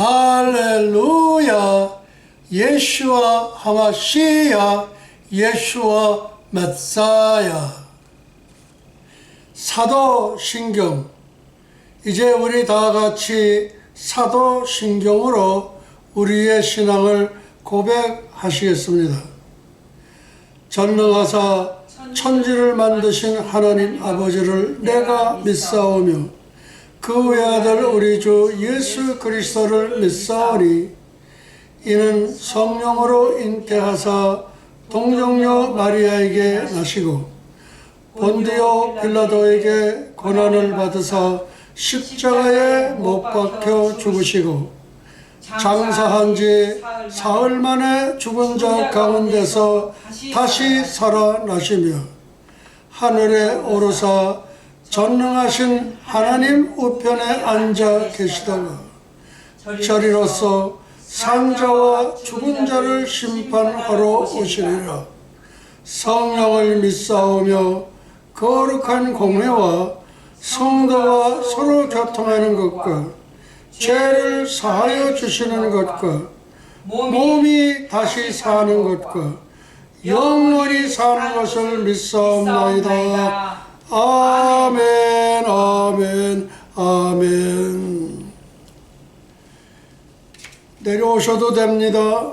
할렐루야. 예슈와 하마시야, 예슈와 메사야. 사도신경. 이제 우리 다 같이 사도신경으로 우리의 신앙을 고백하시겠습니다. 전능하사 천지를 만드신 하나님 아버지를 내가 믿사오며 그 외아들 우리 주 예수 그리스도를 믿사오니 이는 성령으로 잉태하사 동정녀 마리아에게 나시고 본디오 빌라도에게 고난을 받으사 십자가에 못 박혀 죽으시고 장사한 지 사흘 만에 죽은 자 가운데서 다시 살아나시며 하늘에 오르사 전능하신 하나님 우편에 앉아 계시다가 저리로서 산자와 죽은 자를 심판하러 오시리라. 성령을 믿사오며 거룩한 공회와 성도와 서로 교통하는 것과 죄를 사하여 주시는 것과 몸이 다시 사는 것과 영원히 사는 것을 믿사옵나이다. 아멘, 아멘, 아멘. 내려오셔도 됩니다.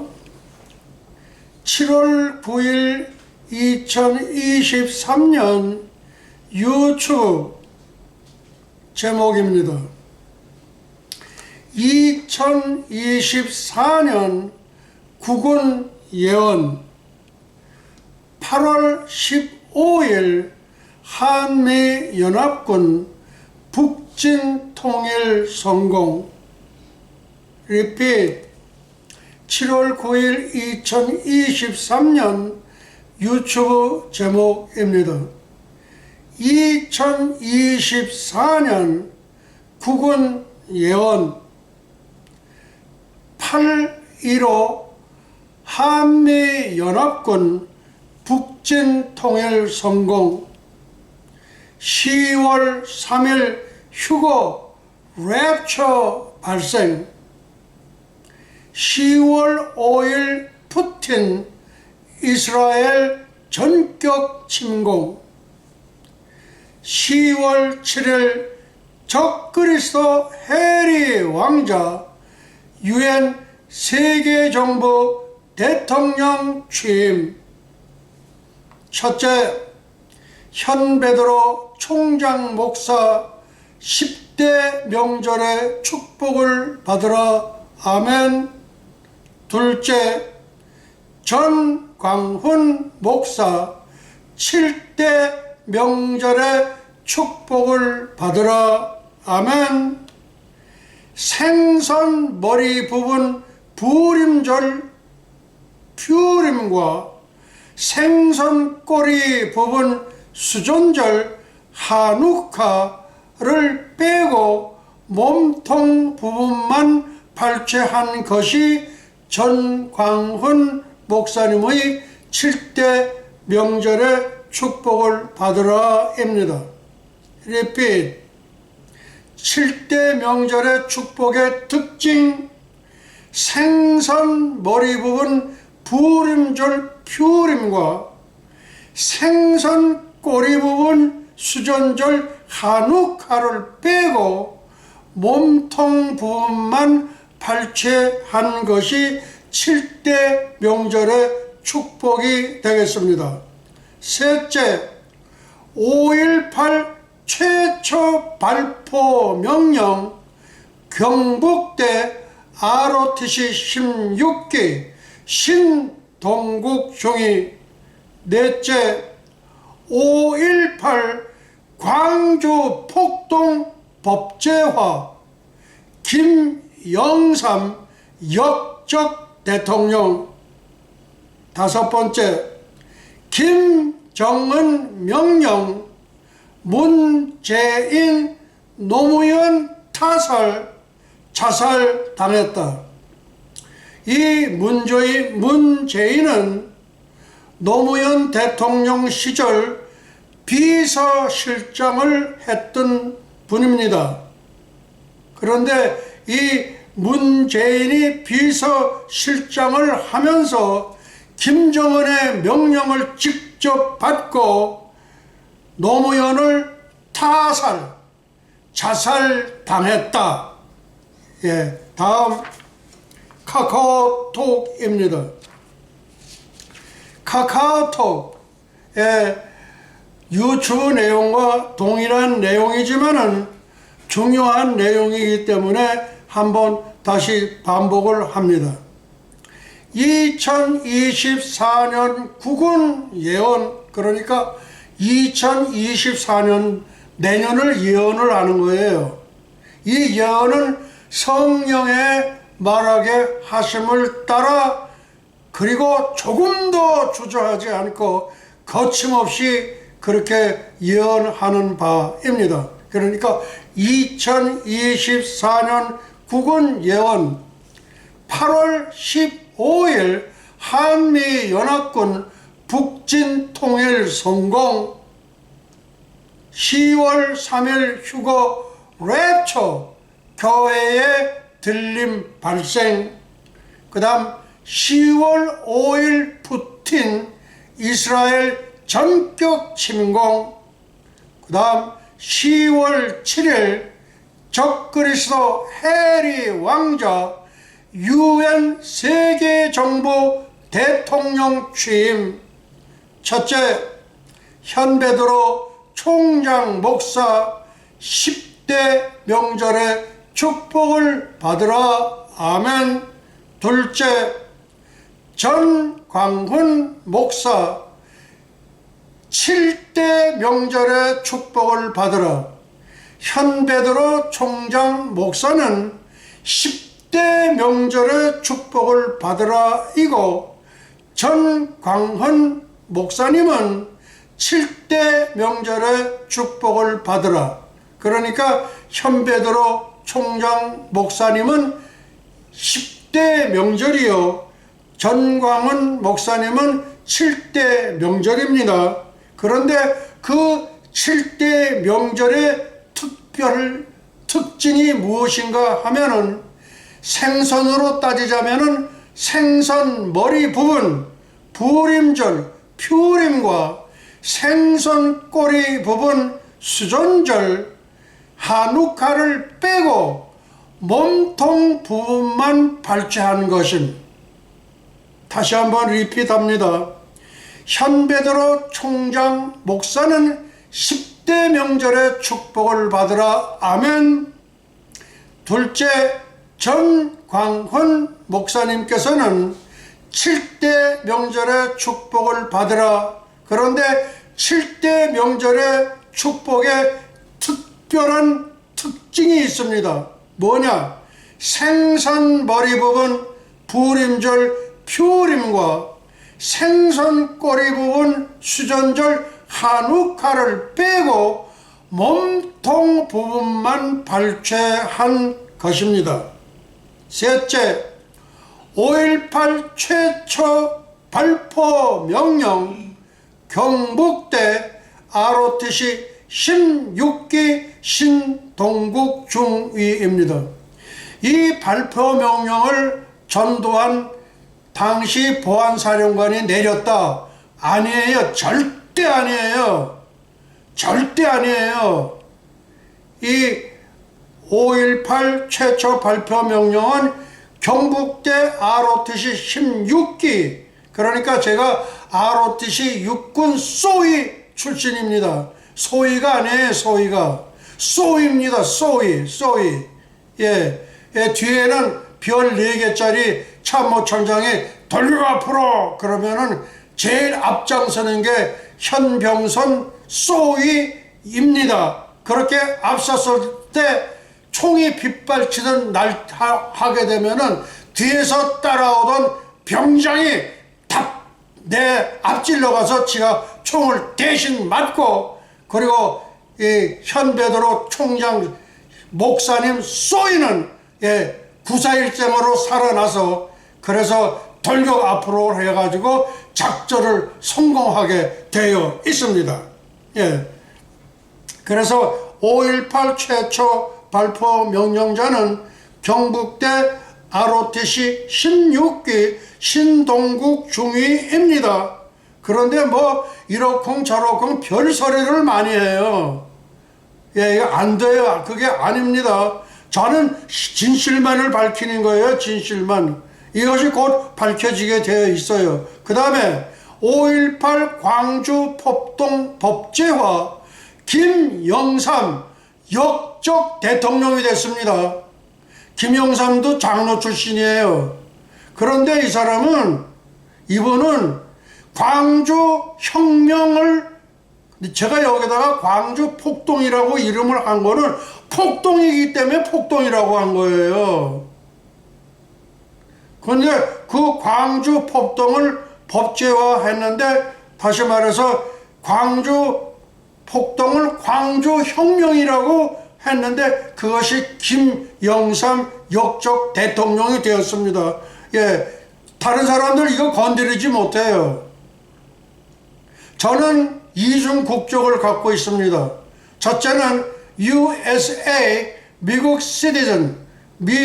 7월 9일 2023년 유튜브 제목입니다. 2024년 국군 예언. 8월 15일 한미연합군 북진 통일 성공. 리핏. 7월 9일 2023년 유튜브 제목입니다. 2024년 국군 예언. 8.15 한미연합군 북진 통일 성공. 10월 3일 휴거 랩처 발생. 10월 5일 푸틴 이스라엘 전격 침공. 10월 7일 적그리스도 해리 왕자 유엔 세계정부 대통령 취임. 첫째, 현베드로 총장 목사 10대 명절의 축복을 받으라. 아멘. 둘째, 전광훈 목사 7대 명절의 축복을 받으라. 아멘. 생선 머리 부분 부림절 퓨림과 생선 꼬리 부분 수존절 하누카를 빼고 몸통 부분만 발췌한 것이 전광훈 목사님의 7대 명절의 축복을 받으라입니다. 리핏. 7대 명절의 축복의 특징. 생선 머리 부분 부림절 퓨림과 생선 꼬리 부분 수전절 하누카를 빼고 몸통 부분만 발췌한 것이 7대 명절의 축복이 되겠습니다. 셋째, 5.18 최초 발포 명령 경북대 ROTC 16기 신동국 중위. 넷째, 5.18 광주 폭동 법제화 김영삼 역적 대통령. 다섯 번째, 김정은 명령 문재인 노무현 타살 자살당했다. 이 문재인은 노무현 대통령 시절 비서실장을 했던 분입니다. 그런데 이 문재인이 비서실장을 하면서 김정은의 명령을 직접 받고 노무현을 자살당했다. 예, 다음 카카오톡입니다. 카카오톡의 유튜브 내용과 동일한 내용이지만은 중요한 내용이기 때문에 한번 다시 반복을 합니다. 2024년 국군 예언, 그러니까 2024년 내년을 예언을 하는 거예요. 이 예언은 성령의 말하게 하심을 따라, 그리고 조금도 주저하지 않고 거침없이 그렇게 예언하는 바입니다. 그러니까 2024년 국군 예언, 8월 15일 한미연합군 북진 통일 성공, 10월 3일 휴거 랩처 교회의 들림 발생, 그 다음 10월 5일 푸틴 이스라엘 전격 침공, 그 다음 10월 7일 적그리스도 해리 왕자 UN 세계정부 대통령 취임, 첫째, 현베드로 총장 목사 10대 명절에 축복을 받으라. 아멘. 둘째, 전광훈 목사 7대 명절에 축복을 받으라. 현베드로 총장 목사는 10대 명절에 축복을 받으라 이고, 전광훈 목사님은 7대 명절에 축복을 받으라. 그러니까 현베드로 총장 목사님은 10대 명절이요, 전광훈 목사님은 7대 명절입니다. 그런데 그 7대 명절의 특징이 무엇인가 하면은, 생선으로 따지자면은 생선 머리 부분 부림절 퓨림과 생선 꼬리 부분 수전절 하누카를 빼고 몸통 부분만 발제하는 것입니다. 다시 한번 리핏합니다. 현베드로 총장 목사는 10대 명절에 축복을 받으라. 아멘. 둘째, 전광훈 목사님께서는 7대 명절에 축복을 받으라. 그런데 7대 명절의 축복에 특별한 특징이 있습니다. 뭐냐? 생선 머리 부분 부림절 퓨림과 생선 꼬리 부분 수전절 하누카를 빼고 몸통 부분만 발췌한 것입니다. 셋째, 5.18 최초 발포 명령 경북대 ROTC 16기 신동국 중위입니다. 이 발포 명령을 전두환 당시 보안사령관이 내렸다. 아니에요. 절대 아니에요. 절대 아니에요. 이 5.18 최초 발표 명령은 경북대 ROTC 16기, 그러니까 제가 ROTC 육군 소위 출신입니다. 소위가 아니에요. 소위가 소위입니다. 소위. 예, 뒤에는 별 4개짜리 참모총장이 돌려 앞으로 그러면은 제일 앞장서는 게 현병선 소위입니다. 그렇게 앞섰을 때 총이 빗발치던 날 하게 되면은 뒤에서 따라오던 병장이 탁 내 앞질러 가서 지가 총을 대신 맞고, 그리고 이 현베드로 총장 목사님 쏘이는 구사일생으로 살아나서, 그래서 돌격 앞으로 해가지고 작전을 성공하게 되어 있습니다. 예. 그래서 5.18 최초 발포 명령자는 경북대 ROTC 16기 신동국 중위입니다. 그런데 뭐 이러쿵 저러쿵 별소리를 많이 해요. 예, 이거 안 돼요. 그게 아닙니다. 저는 진실만을 밝히는 거예요. 진실만. 이것이 곧 밝혀지게 되어 있어요. 그 다음에 5.18 광주 폭동 법제화 김영삼 역적 대통령이 됐습니다. 김영삼도 장로 출신이에요. 그런데 이 사람은, 이분은 광주 혁명을, 제가 여기다가 광주 폭동이라고 이름을 한 거는 폭동이기 때문에 폭동이라고 한 거예요. 그런데 그 광주 폭동을 법제화했는데, 다시 말해서 광주 폭동을 광주 혁명이라고 했는데 그것이 김영삼 역적 대통령이 되었습니다. 예, 다른 사람들 이거 건드리지 못해요. 저는 이중 국적을 갖고 있습니다. 첫째는 USA 미국 시티즌, 미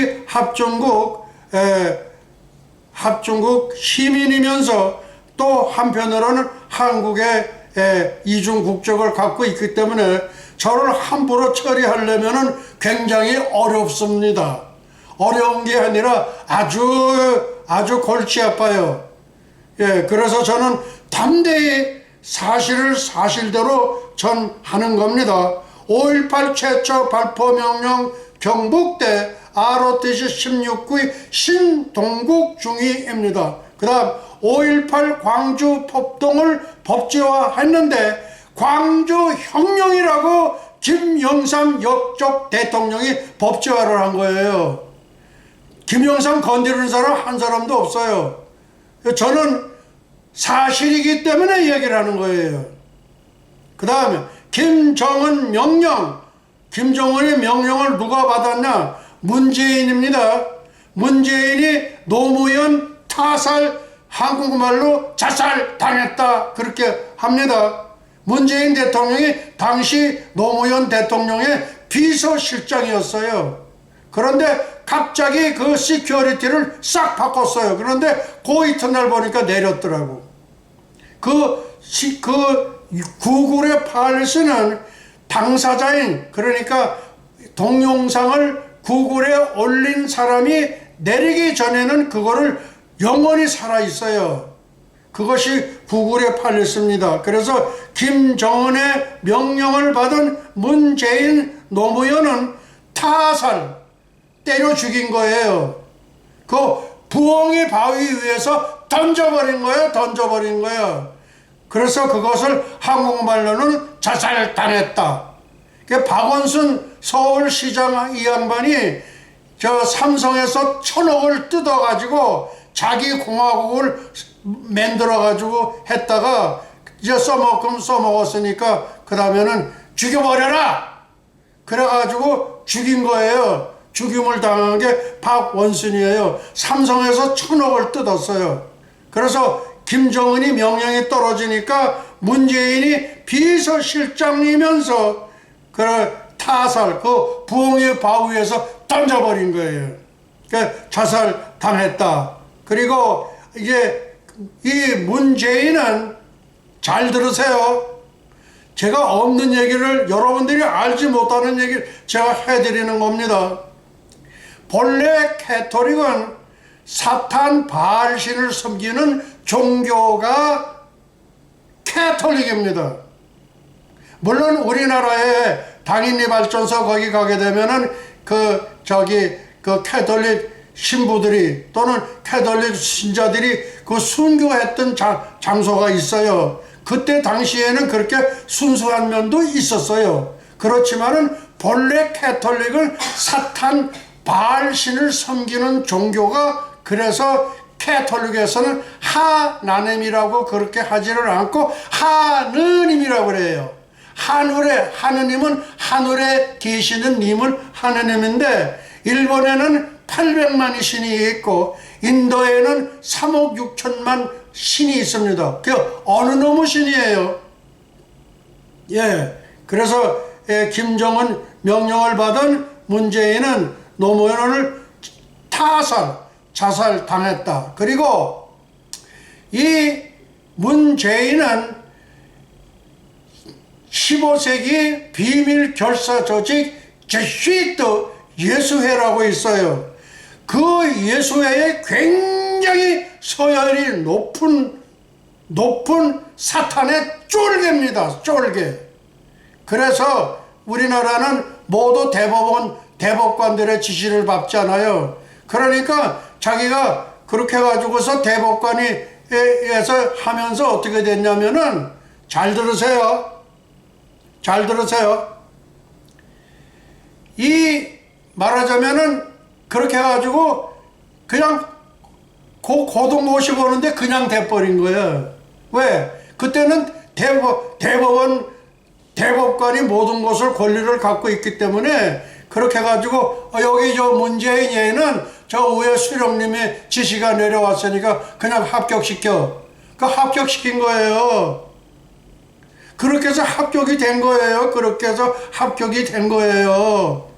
합중국 시민이면서 또 한편으로는 한국의 이중 국적을 갖고 있기 때문에 저를 함부로 처리하려면 굉장히 어렵습니다. 어려운 게 아니라 아주 골치 아파요. 예, 그래서 저는 담대히 사실을 사실대로 전하는 겁니다. 5.18 최초 발포 명령 경북대 ROTC 16기 신동국 중위입니다. 그 다음 5.18 광주 폭동을 법제화했는데 광주 혁명이라고 김영삼 역적 대통령이 법제화를 한 거예요. 김영삼 건드리는 사람 한 사람도 없어요. 저는 사실이기 때문에 얘기를 하는 거예요. 그 다음에 김정은 명령, 김정은의 명령을 누가 받았냐? 문재인입니다. 문재인이 노무현 타살, 한국말로 자살 당했다, 그렇게 합니다. 문재인 대통령이 당시 노무현 대통령의 비서실장이었어요. 그런데 갑자기 그 시큐리티를 싹 바꿨어요. 그런데 그 이튿날 보니까 내렸더라고. 그 구글의 팔리스는 당사자인, 그러니까 동영상을 구글에 올린 사람이 내리기 전에는 그거를 영원히 살아있어요. 그것이 구글에 팔렸습니다. 그래서 김정은의 명령을 받은 문재인 노무현은 타살, 때려 죽인 거예요. 그 부엉이 바위 위에서 던져버린 거예요. 그래서 그것을 한국말로는 자살당했다. 박원순 서울시장 이 양반이 저 삼성에서 1,000억을 뜯어가지고 자기 공화국을 만들어가지고 했다가 이제 써먹었으니까 그 다음에는 죽여버려라! 그래가지고 죽인 거예요. 죽임을 당한 게 박원순이에요. 삼성에서 1,000억을 뜯었어요. 그래서 김정은이 명령이 떨어지니까 문재인이 비서실장이면서 그 타살, 그 부엉이 바위에서 던져버린 거예요. 그러니까 자살 당했다. 그리고 이제 이 문재인은, 잘 들으세요. 제가 없는 얘기를, 여러분들이 알지 못하는 얘기를 제가 해드리는 겁니다. 본래 캐토릭은 사탄 바알신을 섬기는 종교가 캐톨릭입니다. 물론 우리나라에 당인리 발전소 거기 가게 되면은 그 캐톨릭 신부들이 또는 캐톨릭 신자들이 그 순교했던 장소가 있어요. 그때 당시에는 그렇게 순수한 면도 있었어요. 그렇지만은 본래 캐톨릭은 사탄 바알신을 섬기는 종교가, 그래서 캐톨릭에서는 하나님이라고 그렇게 하지를 않고 하느님이라고 그래요. 하느님은 하늘에 계시는 님을 하느님인데, 일본에는 800만의 신이 있고 인도에는 3억 6천만 신이 있습니다. 그 어느 놈의 신이에요? 예, 그래서 김정은 명령을 받은 문재인은 노무현을 자살당했다. 그리고 이 문재인은 15세기 비밀 결사 조직 제슈이트 예수회라고 있어요. 그 예수회에 굉장히 서열이 높은 사탄의 쫄개입니다. 쫄개. 그래서 우리나라는 모두 대법관들의 지시를 받잖아요. 그러니까 자기가 그렇게 해가지고서 대법관에서 하면서 어떻게 됐냐면은, 잘 들으세요. 이 말하자면은 그렇게 해가지고 그냥 고동 모시고 오는데 그냥 돼버린 거예요. 왜? 그때는 대법관이 모든 것을 권리를 갖고 있기 때문에 그렇게 해가지고 여기 저 문재인 얘는 저 위에 수령님의 지시가 내려왔으니까 그냥 합격시켜. 그 합격시킨 거예요. 그렇게 해서 합격이 된 거예요.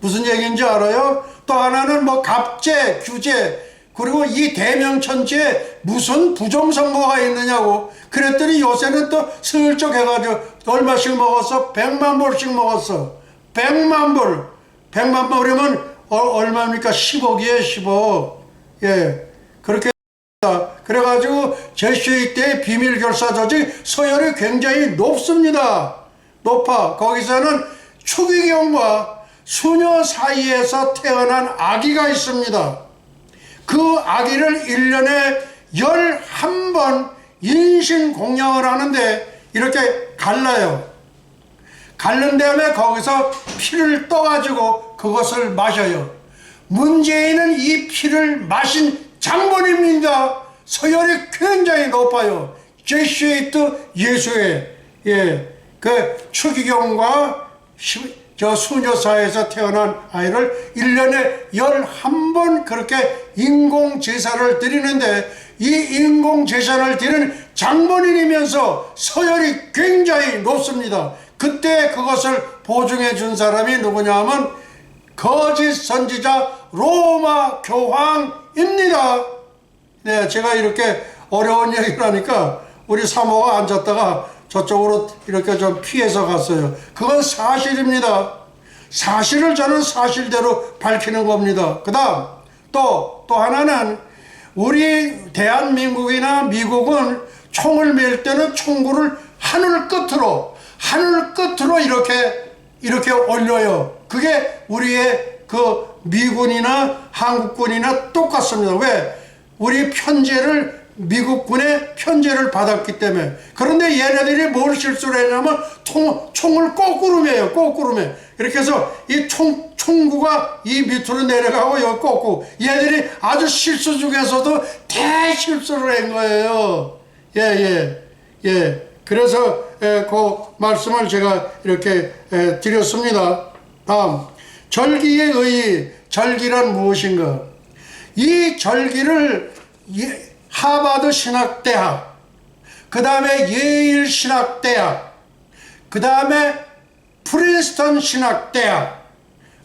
무슨 얘기인지 알아요? 또 하나는 뭐 갑제, 규제, 그리고 이 대명천지에 무슨 부정선거가 있느냐고. 그랬더니 요새는 또 슬쩍 해가지고 얼마씩 먹었어? 100만 불씩 먹었어. 100만 불이면 얼마입니까? 10억이에요, 10억. 예. 그렇게 그래가지고 제슈이 때 비밀 결사 조직 서열이 굉장히 높습니다. 높아. 거기서는 추기경과 수녀 사이에서 태어난 아기가 있습니다. 그 아기를 1년에 11번 인신공양을 하는데 이렇게 갈라요. 갈른 다음에 거기서 피를 떠가지고 그것을 마셔요. 문재인은 이 피를 마신 장본입니다. 서열이 굉장히 높아요. 제슈이트 예수회. 예. 그 추기경과 저 수녀사에서 태어난 아이를 1년에 11번 그렇게 인공제사를 드리는데, 이 인공제사를 드리는 장본인이면서 서열이 굉장히 높습니다. 그때 그것을 보증해 준 사람이 누구냐 하면 거짓 선지자 로마 교황입니다. 네, 제가 이렇게 어려운 얘기를 하니까 우리 사모가 앉았다가 저쪽으로 이렇게 좀 피해서 갔어요. 그건 사실입니다. 사실을 저는 사실대로 밝히는 겁니다. 그 다음 또 하나는 우리 대한민국이나 미국은 총을 맬 때는 총구를 하늘 끝으로 이렇게 올려요. 그게 우리의 그 미군이나 한국군이나 똑같습니다. 왜? 우리 미국군의 편제를 받았기 때문에. 그런데 얘네들이 뭘 실수를 했냐면 총을 거꾸로 매요. 이렇게 해서 이 총구가 이 밑으로 내려가고 여기 꺾고, 얘들이 아주 실수 중에서도 대실수를 한 거예요. 예. 그래서 그 말씀을 제가 이렇게 드렸습니다. 다음, 절기의 의의. 절기란 무엇인가? 이 절기를 하버드 신학대학, 그 다음에 예일 신학대학, 그 다음에 프린스턴 신학대학,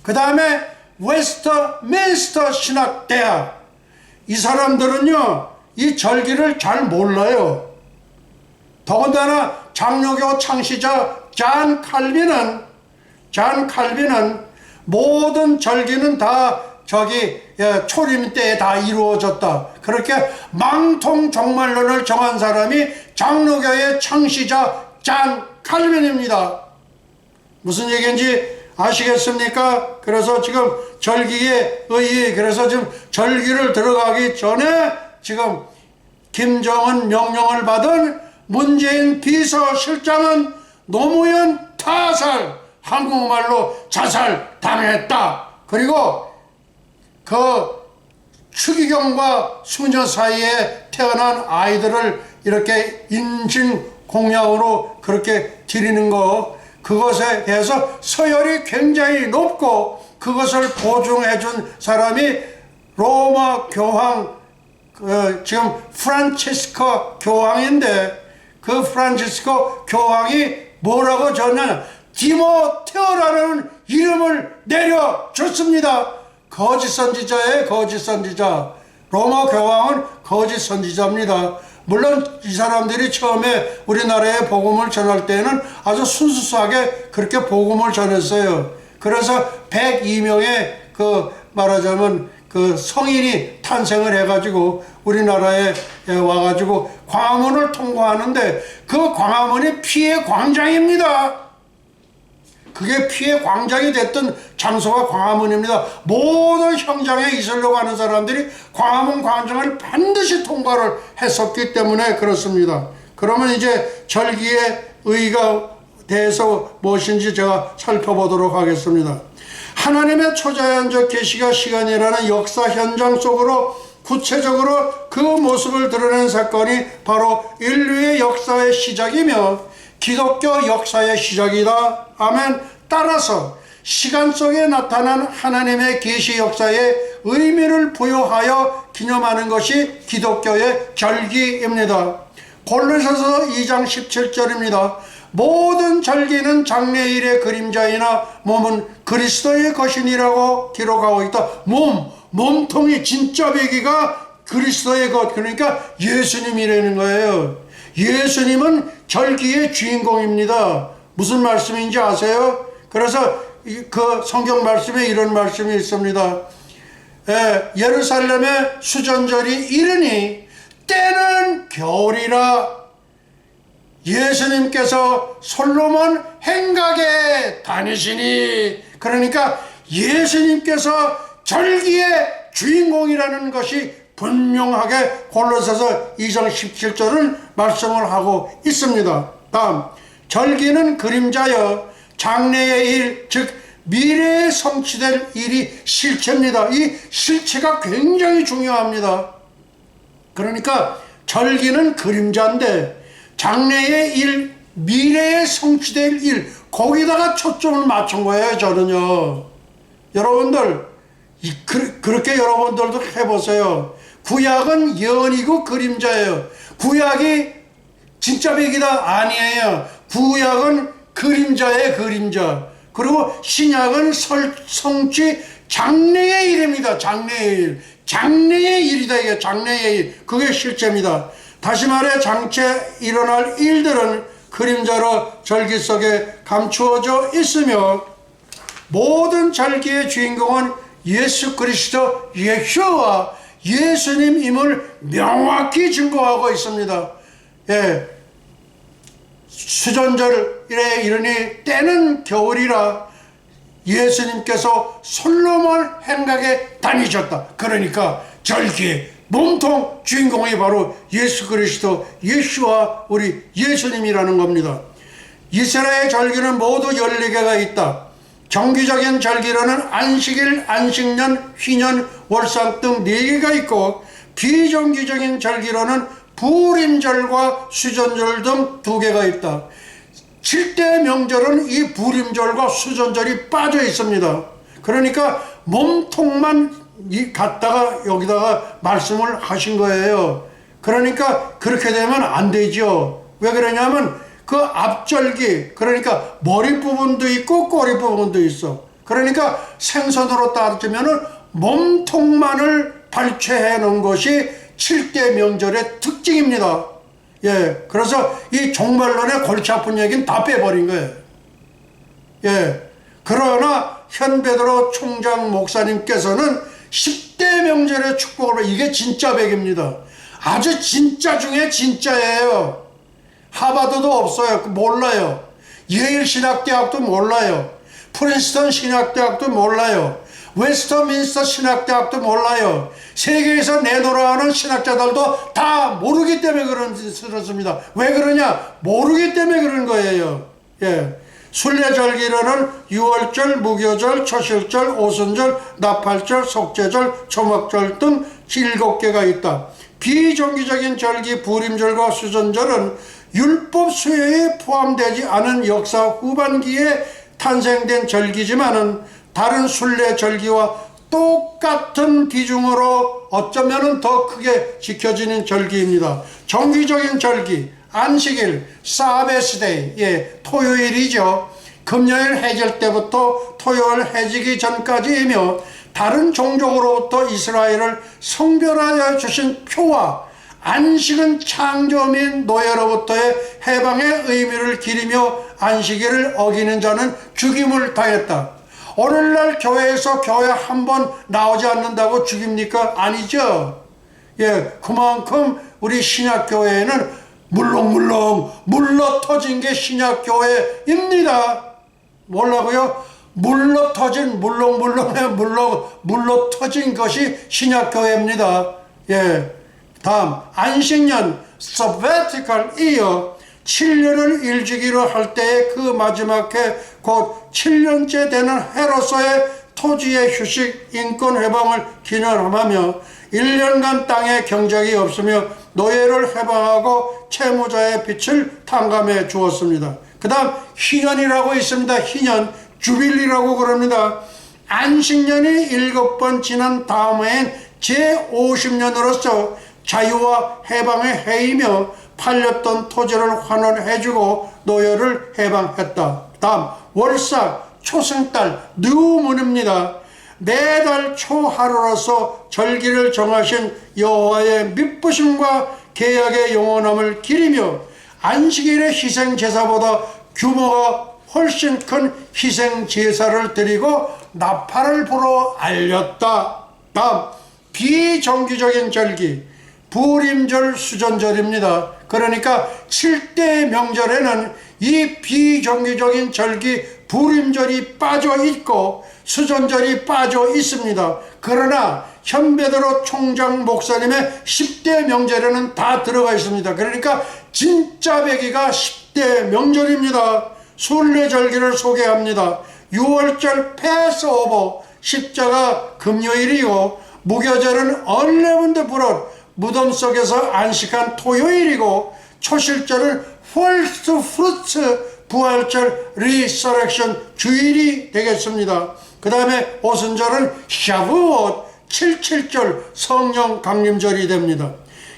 그 다음에 웨스터민스터 신학대학, 이 사람들은요 이 절기를 잘 몰라요. 더군다나 장로교 창시자 잔 칼빈은 모든 절기는 다 초림 때에 다 이루어졌다. 그렇게 망통 종말론을 정한 사람이 장로교의 창시자 잔 칼빈입니다. 무슨 얘기인지 아시겠습니까? 그래서 지금 절기의 의의, 그래서 지금 절기를 들어가기 전에 지금 김정은 명령을 받은 문재인 비서실장은 노무현 타살, 한국말로 자살 당했다. 그리고 그 추기경과 수녀 사이에 태어난 아이들을 이렇게 인신공양으로 그렇게 드리는 거, 그것에 대해서 서열이 굉장히 높고 그것을 보증해 준 사람이 로마 교황, 지금 프란치스코 교황인데, 그 프란치스코 교황이 뭐라고 줬냐, 디모테오라는 이름을 내려줬습니다. 거짓 선지자예요. 거짓 선지자. 로마 교황은 거짓 선지자입니다. 물론 이 사람들이 처음에 우리나라에 복음을 전할 때는 아주 순수하게 그렇게 복음을 전했어요. 그래서 102명의 말하자면 성인이 탄생을 해가지고 우리나라에 와가지고 광화문을 통과하는데 그 광화문이 피해 광장입니다. 그게 피해 광장이 됐던 장소가 광화문입니다. 모든 현장에 있으려고 하는 사람들이 광화문 광장을 반드시 통과를 했었기 때문에 그렇습니다. 그러면 이제 절기의 의의가 대해서 무엇인지 제가 살펴보도록 하겠습니다. 하나님의 초자연적 계시가 시간이라는 역사 현장 속으로 구체적으로 그 모습을 드러낸 사건이 바로 인류의 역사의 시작이며 기독교 역사의 시작이다. 아멘. 따라서 시간 속에 나타난 하나님의 계시 역사에 의미를 부여하여 기념하는 것이 기독교의 절기입니다. 골로새서 2장 17절입니다. 모든 절기는 장래일의 그림자이나 몸은 그리스도의 것이니라고 기록하고 있다. 몸통이 진짜 배기가 그리스도의 것, 그러니까 예수님이라는 거예요. 예수님은 절기의 주인공입니다. 무슨 말씀인지 아세요? 그래서 그 성경 말씀에 이런 말씀이 있습니다. 예루살렘의 수전절이 이르니 때는 겨울이라 예수님께서 솔로몬 행각에 다니시니, 그러니까 예수님께서 절기의 주인공이라는 것이 분명하게 골로새서 2장 17절은 말씀을 하고 있습니다. 다음, 절기는 그림자여 장래의 일, 즉 미래에 성취될 일이 실체입니다. 이 실체가 굉장히 중요합니다. 그러니까 절기는 그림자인데 장래의 일, 미래에 성취될 일, 거기다가 초점을 맞춘 거예요. 저는요. 여러분들 그렇게 여러분들도 해보세요. 구약은 예언이고 그림자예요. 구약이 진짜 백이다? 아니에요. 구약은 그림자의 그림자. 그리고 신약은 성취 장래의 일입니다. 장래의 일. 장래의 일이다. 이게 장래의 일. 그게 실제입니다. 다시 말해 장차 일어날 일들은 그림자로 절기 속에 감추어져 있으며 모든 절기의 주인공은 예수 그리스도 예수와 예수님임을 명확히 증거하고 있습니다. 예. 수전절에 이르니 때는 겨울이라 예수님께서 솔로몬 행각에 다니셨다. 그러니까 절기의 몸통 주인공이 바로 예수 그리스도 예수와 우리 예수님이라는 겁니다. 이스라엘 절기는 모두 14개가 있다. 정기적인 절기로는 안식일, 안식년, 휘년, 월상 등 4개가 있고 비정기적인 절기로는 부림절과 수전절 등 2개가 있다. 7대 명절은 이 부림절과 수전절이 빠져 있습니다. 그러니까 몸통만 갖다가 여기다가 말씀을 하신 거예요. 그러니까 그렇게 되면 안 되죠. 왜 그러냐면 그 앞절기, 그러니까 머리 부분도 있고 꼬리 부분도 있어. 그러니까 생선으로 따지면은 몸통만을 발췌해 놓은 것이 7대 명절의 특징입니다. 예, 그래서 이 종말론의 골치 아픈 얘기는 다 빼버린 거예요. 예, 그러나 현 베드로 총장 목사님께서는 10대 명절의 축복을, 이게 진짜 백입니다. 아주 진짜 중에 진짜예요. 하버드도 없어요. 몰라요. 예일 신학대학도 몰라요. 프린스턴 신학대학도 몰라요. 웨스터민스터 신학대학도 몰라요. 세계에서 내노라하는 신학자들도 다 모르기 때문에 그렇습니다. 왜 그러냐? 모르기 때문에 그런 거예요. 예. 순례절기로는 유월절, 무교절, 초실절, 오순절, 나팔절, 속죄절, 초막절 등 7개가 있다. 비정기적인 절기 부림절과 수전절은 율법 수요에 포함되지 않은 역사 후반기에 탄생된 절기지만은 다른 순례 절기와 똑같은 비중으로 어쩌면 더 크게 지켜지는 절기입니다. 정기적인 절기, 안식일, 사베스데이, 예, 토요일이죠. 금요일 해질 때부터 토요일 해지기 전까지이며 다른 종족으로부터 이스라엘을 성별하여 주신 표와 안식은 창조민 노예로부터의 해방의 의미를 기리며 안식일을 어기는 자는 죽임을 당했다. 오늘날 교회에서 교회 한 번 나오지 않는다고 죽입니까? 아니죠. 그만큼 우리 신약교회에는 물렁물렁 물러터진 게 신약교회입니다. 뭐라고요? 물러터진, 물렁물렁에 물러터진 것이 신약교회입니다. 다음, 안식년, sabbatical year, 7년을 일주기로 할 때의 그 마지막 해, 곧 7년째 되는 해로서의 토지의 휴식, 인권 해방을 기념하며 1년간 땅에 경작이 없으며 노예를 해방하고 채무자의 빛을 탕감해 주었습니다. 그 다음 희년이라고 있습니다. 희년, 주빌리라고 그럽니다. 안식년이 7번 지난 다음 해엔 제50년으로서 자유와 해방의 해이며 팔렸던 토지를 환원해주고 노예를 해방했다. 다음 월삭, 초승달, 뉴문입니다. 매달 초하루로서 절기를 정하신 여호와의 미쁘심과 계약의 영원함을 기리며 안식일의 희생제사보다 규모가 훨씬 큰 희생제사를 드리고 나팔을 불어 알렸다. 다음 비정기적인 절기, 부림절, 수전절입니다. 그러니까 7대 명절에는 이 비정기적인 절기 부림절이 빠져 있고 수전절이 빠져 있습니다. 그러나 현베드로 총장 목사님의 10대 명절에는 다 들어가 있습니다. 그러니까 진짜 배기가 10대 명절입니다. 순례절기를 소개합니다. 6월절 패스오버, 십자가 금요일이고 무교절은 언레븐드 브롯, 무덤 속에서 안식한 토요일이고 초실절은 퍼스트 프루츠, 부활절 리서렉션 주일이 되겠습니다. 그 다음에 오순절은 샤브옷, 77절 성령 강림절이 됩니다.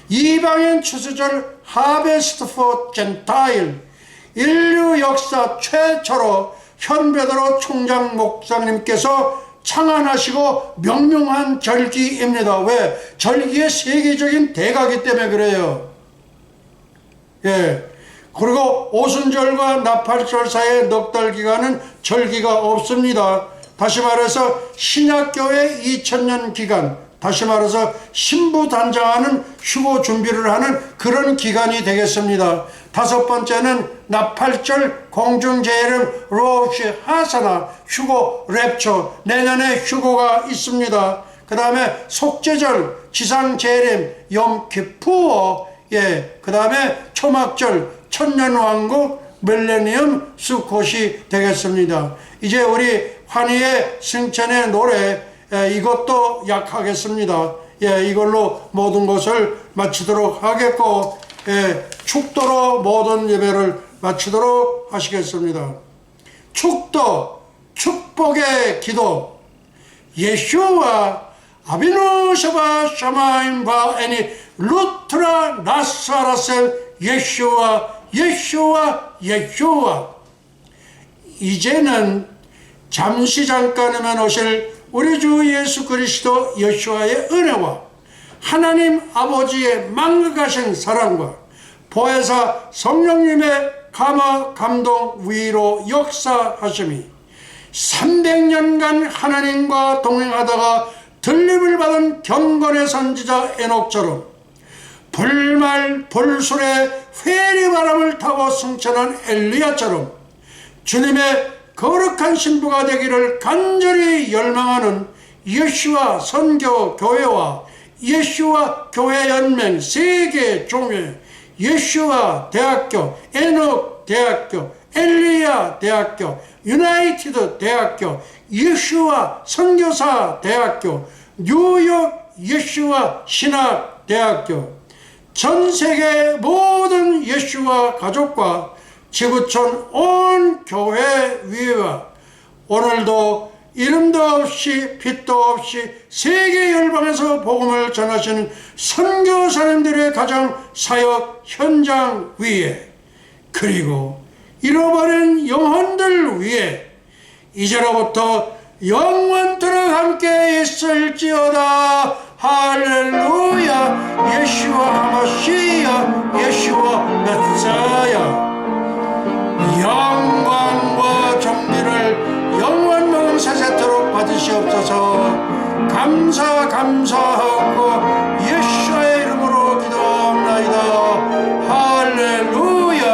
이방인 추수절 하베스트 포 젠타일, 인류 역사 최초로 현베드로 총장 목사님께서 창안하시고 명명한 절기입니다. 왜? 절기의 세계적인 대가기 때문에 그래요. 그리고 오순절과 나팔절 사이의 넉 달 기간은 절기가 없습니다. 다시 말해서 신약교회 2000년 기간, 다시 말해서 신부 단장하는 휴고 준비를 하는 그런 기간이 되겠습니다. 다섯 번째는 나팔절, 공중제일음, 로시 하사나, 휴고 랩처, 내년에 휴고가 있습니다. 그 다음에 속죄절, 지상제림, 염키푸어, 그 다음에 초막절, 천년왕국, 밀레니엄 수콧이 되겠습니다. 이제 우리 환희의 승천의 노래, 이것도 약하겠습니다. 이걸로 모든 것을 마치도록 하겠고, 축도로 모든 예배를 마치도록 하시겠습니다. 축도, 축복의 기도. 예슈와 아비누 샤바 샤마임 바 애니 루트라 나사라셀 예슈와 예슈와 예슈와. 이제는 잠시 잠깐이면 오실 우리 주 예수 그리스도 예수와의 은혜와 하나님 아버지의 망각하신 사랑과 보혜사 성령님의 감화 감동 위로 역사하심이 300년간 하나님과 동행하다가 들림을 받은 경건의 선지자 에녹처럼 불말 불술의 회리바람을 타고 승천한 엘리야처럼 주님의 거룩한 신부가 되기를 간절히 열망하는 예수와 선교 교회와 예수와 교회 연맹 세계 종회, 예수와 대학교, 에녹 대학교, 엘리야 대학교, 유나이티드 대학교, 예수와 선교사 대학교, 뉴욕 예수와 신학 대학교, 전 세계 모든 예수와 가족과 지구촌 온 교회 위에와 오늘도 이름도 없이 빛도 없이 세계 열방에서 복음을 전하시는 선교사님들의 가정 사역 현장 위에, 그리고 잃어버린 영혼들 위에 이제로부터 영원토록 함께 있을지어다. 할렐루야. 예수와 하마시야, 예수와 메사야. 영광과 존귀를 영원 영원 세세토록 받으시옵소서. 감사하고 예수의 이름으로 기도합나이다. 할렐루야.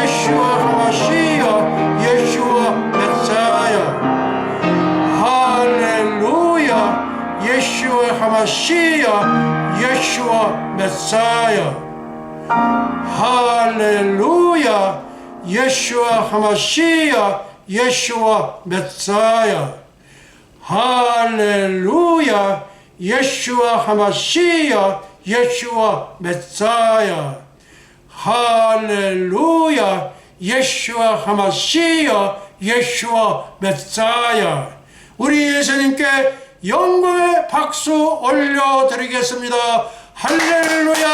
예수와 하마시야, 예수와 메사야. 할렐루야. 예수와 하마시야, 예수와 메사야. 할렐루야. 예수와 하마시야, 예수와 메사야. 할렐루야. 예수와 하마시야, 예수와 메사야. 할렐루야. 예수와 하마시야, 예수와 메사야. 우리 예수님께 영광의 박수 올려드리겠습니다. 할렐루야.